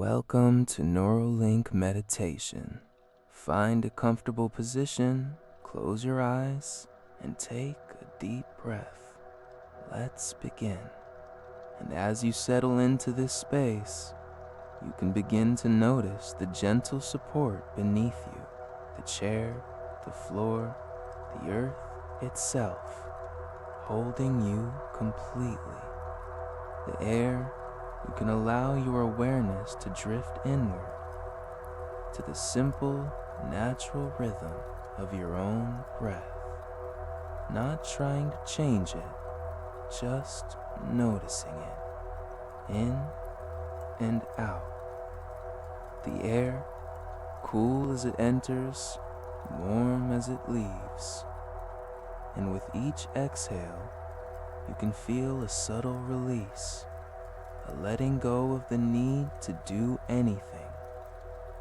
Welcome to Neurolink Meditation. Find a comfortable position, close your eyes, and take a deep breath. Let's begin. And as you settle into this space, you can begin to notice the gentle support beneath you, the chair, the floor, the earth itself, holding you completely. The air, you can allow your awareness to drift inward to the simple, natural rhythm of your own breath, not trying to change it, just noticing it, in and out. The air, cool as it enters, warm as it leaves, and with each exhale, you can feel a subtle release, a letting go of the need to do anything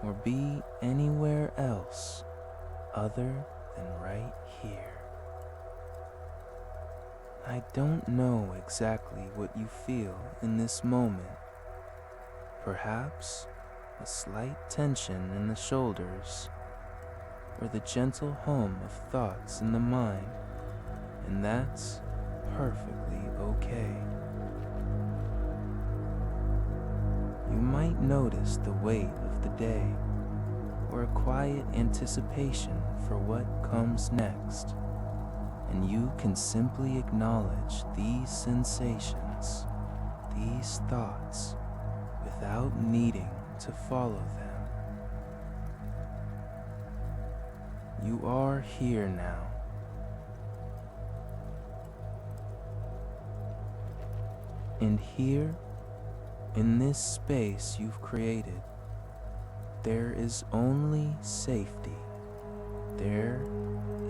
or be anywhere else other than right here. I don't know exactly what you feel in this moment. Perhaps a slight tension in the shoulders, or the gentle hum of thoughts in the mind, and that's perfectly okay. You might notice the weight of the day, or a quiet anticipation for what comes next, and you can simply acknowledge these sensations, these thoughts, without needing to follow them. You are here now. And here, in this space you've created, there is only safety. There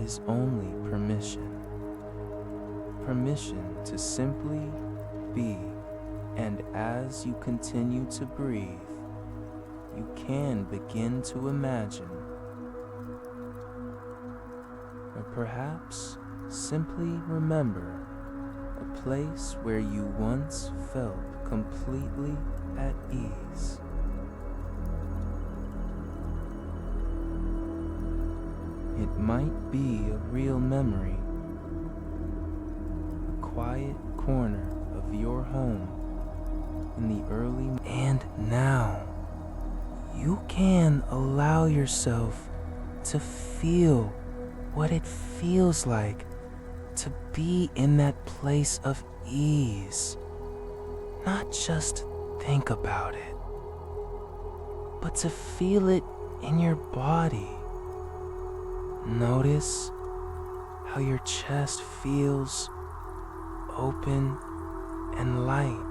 is only permission. Permission to simply be, and as you continue to breathe, you can begin to imagine, or perhaps simply remember, a place where you once felt completely at ease. It might be a real memory, a quiet corner of your home in the early. And now, you can allow yourself to feel what it feels like to be in that place of ease. Not just think about it, but to feel it in your body. Notice how your chest feels open and light.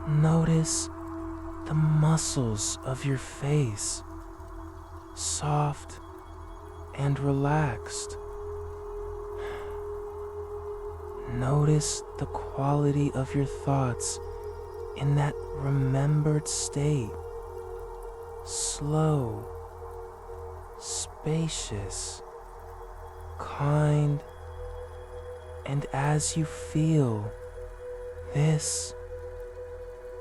Notice the muscles of your face, soft and relaxed. Notice the quality of your thoughts in that remembered state. Slow, spacious, kind, and as you feel this,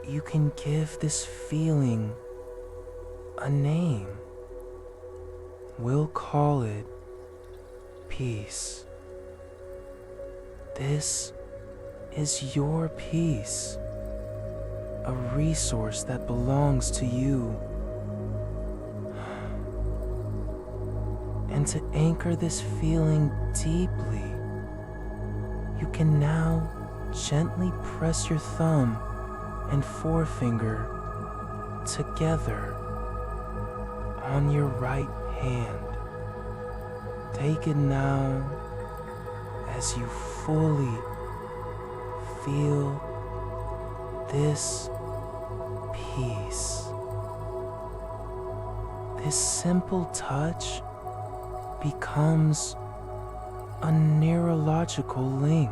you can give this feeling a name. We'll call it peace. This is your peace, a resource that belongs to you. And to anchor this feeling deeply, you can now gently press your thumb and forefinger together on your right hand. Take it now as you fully feel this peace. This simple touch becomes a neurological link,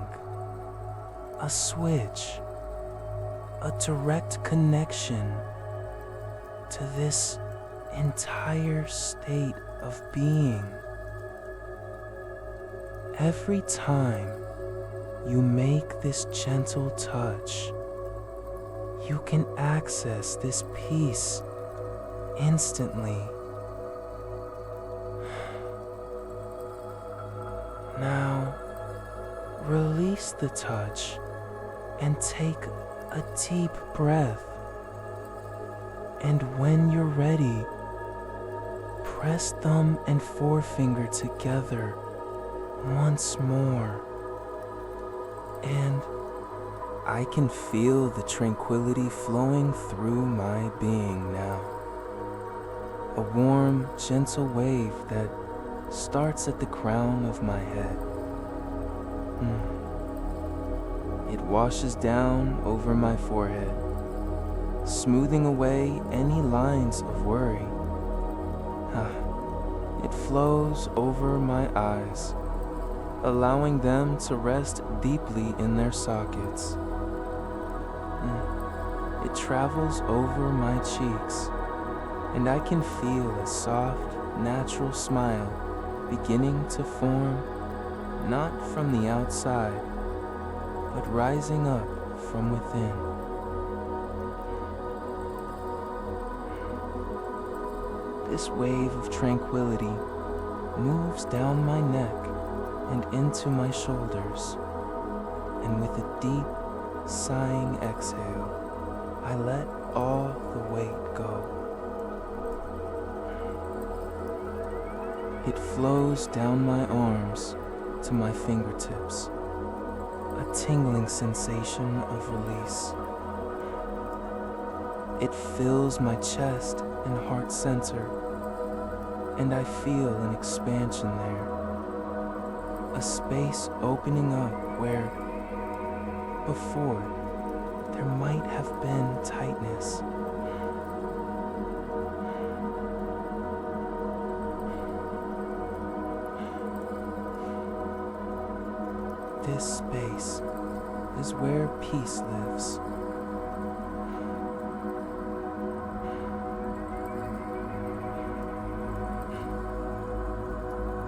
a switch, a direct connection to this entire state of being. Every time you make this gentle touch, you can access this peace instantly. Now, release the touch and take a deep breath. And when you're ready, press thumb and forefinger together once more. And I can feel the tranquility flowing through my being now. A warm, gentle wave that starts at the crown of my head. It washes down over my forehead, smoothing away any lines of worry. It flows over my eyes, allowing them to rest deeply in their sockets. It travels over my cheeks, and I can feel a soft, natural smile beginning to form, not from the outside, but rising up from within. This wave of tranquility moves down my neck and into my shoulders, and with a deep, sighing exhale, I let all the weight go. It flows down my arms to my fingertips, a tingling sensation of release. It fills my chest and heart center, and I feel an expansion there, a space opening up where before there might have been tightness. This space is where peace lives.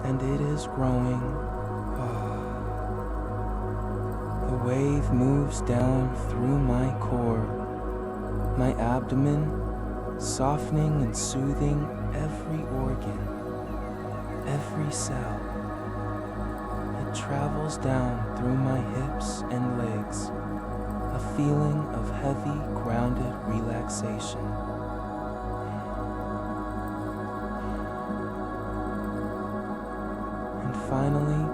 And it is growing. The wave moves down through my core, my abdomen, softening and soothing every organ, every cell. It travels down through my hips and legs, a feeling of heavy, grounded relaxation. And finally,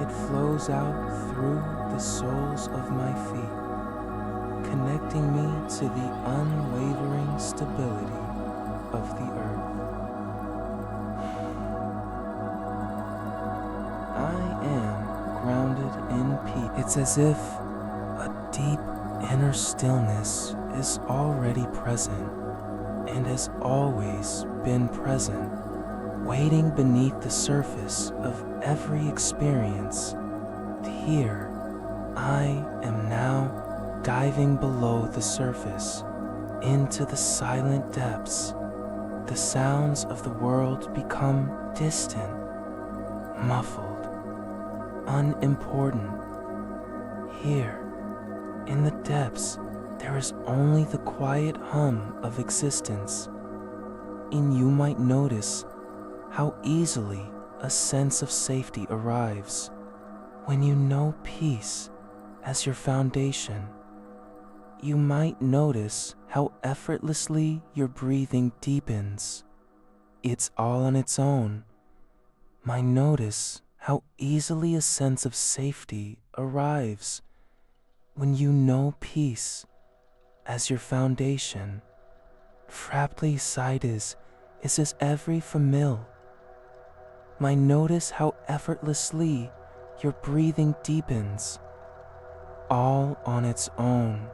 it flows out through the soles of my feet, connecting me to the unwavering stability of the earth. I am grounded in peace. It's as if a deep inner stillness is already present and has always been present, waiting beneath the surface of every experience. Here, I am now diving below the surface into the silent depths. The sounds of the world become distant, muffled, unimportant. Here, in the depths, there is only the quiet hum of existence. And you might notice how easily a sense of safety arrives when you know peace as your foundation. You might notice how effortlessly your breathing deepens. It's all on its own. Might notice how easily a sense of safety arrives when you know peace as your foundation. Fraply sides is as every familiar. Might notice how effortlessly your breathing deepens, all on its own.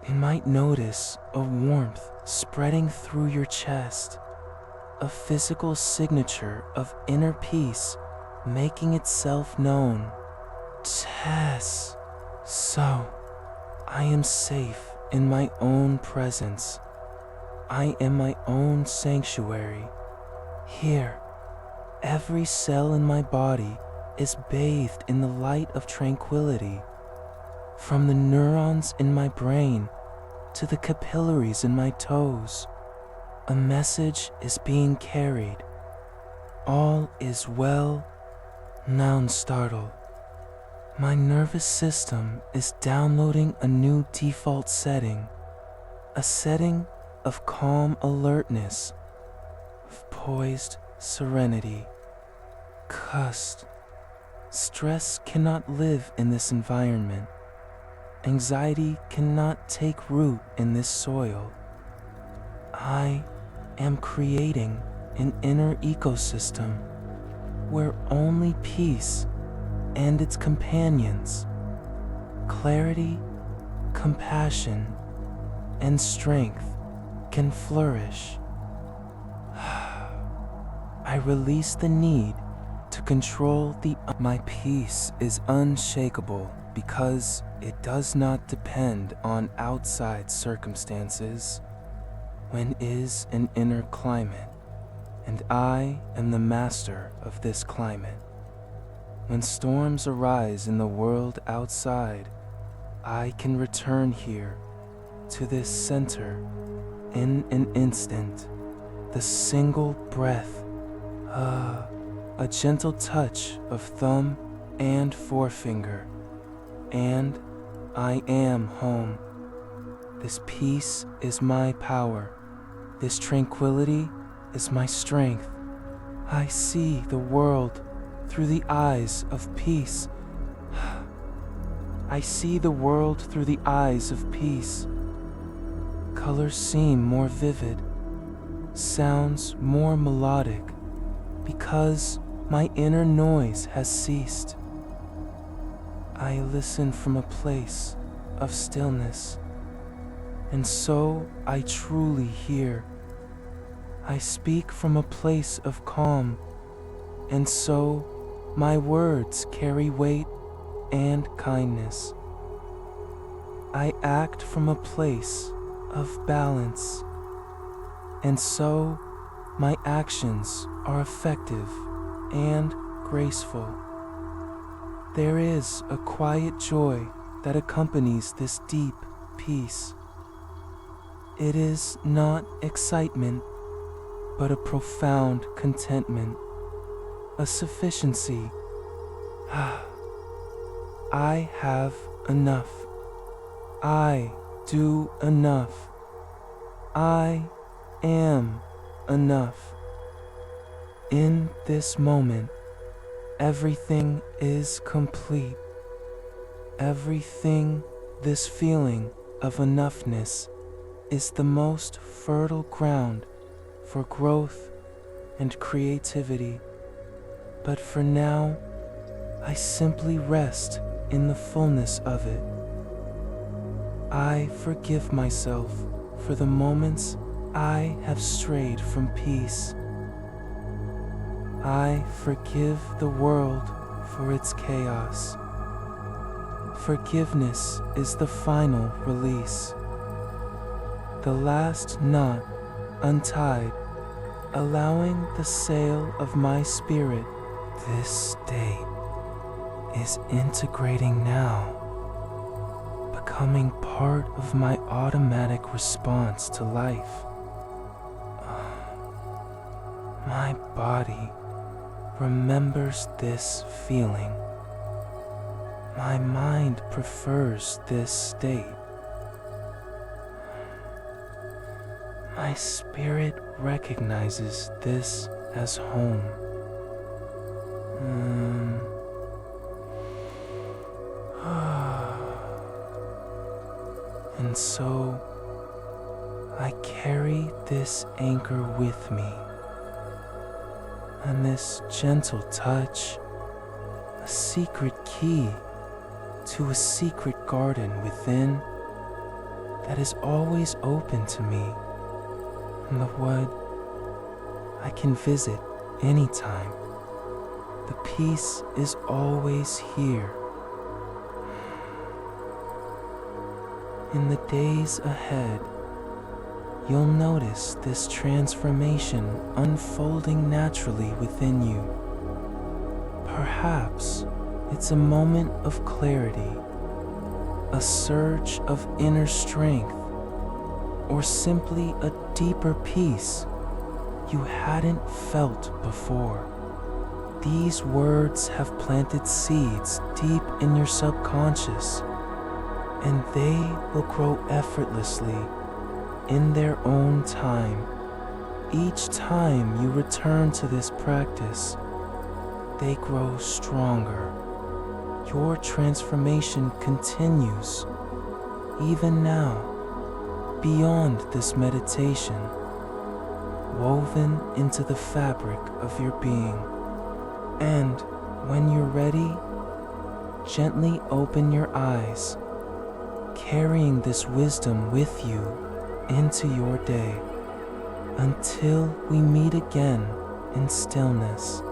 You might notice a warmth spreading through your chest, a physical signature of inner peace making itself known. Tess. So, I am safe in my own presence. I am my own sanctuary. Here, every cell in my body is bathed in the light of tranquility. From the neurons in my brain to the capillaries in my toes, a message is being carried. All is well, non startle. My nervous system is downloading a new default setting, a setting of calm alertness, of poised serenity. Cust. Stress cannot live in this environment. Anxiety cannot take root in this soil. I am creating an inner ecosystem where only peace and its companions, clarity, compassion, and strength can flourish. I release the need to control my peace is unshakable because it does not depend on outside circumstances. When is an inner climate, and I am the master of this climate. When storms arise in the world outside, I can return here to this center in an instant. The single breath, a gentle touch of thumb and forefinger, and I am home. This peace is my power. This tranquility is my strength. I see the world through the eyes of peace. I see the world through the eyes of peace. Colors seem more vivid, sounds more melodic, because my inner noise has ceased. I listen from a place of stillness, and so I truly hear. I speak from a place of calm, and so my words carry weight and kindness. I act from a place of balance, and so my actions are effective and graceful. There is a quiet joy that accompanies this deep peace. It is not excitement, but a profound contentment, a sufficiency. I have enough. I do enough. I am enough. In this moment, everything is complete. Everything, this feeling of enoughness, is the most fertile ground for growth and creativity. But for now, I simply rest in the fullness of it. I forgive myself for the moments I have strayed from peace. I forgive the world for its chaos. Forgiveness is the final release. The last knot untied, allowing the sail of my spirit. This state is integrating now, becoming part of my automatic response to life. My body remembers this feeling. My mind prefers this state. My spirit recognizes this as home. And so I carry this anchor with me, and this gentle touch, a secret key to a secret garden within that is always open to me, and the wood I can visit anytime. The peace is always here. In the days ahead, you'll notice this transformation unfolding naturally within you. Perhaps it's a moment of clarity, a surge of inner strength, or simply a deeper peace you hadn't felt before. These words have planted seeds deep in your subconscious, and they will grow effortlessly in their own time. Each time you return to this practice, they grow stronger. Your transformation continues, even now, beyond this meditation, woven into the fabric of your being. And when you're ready, gently open your eyes, carrying this wisdom with you into your day, until we meet again in stillness.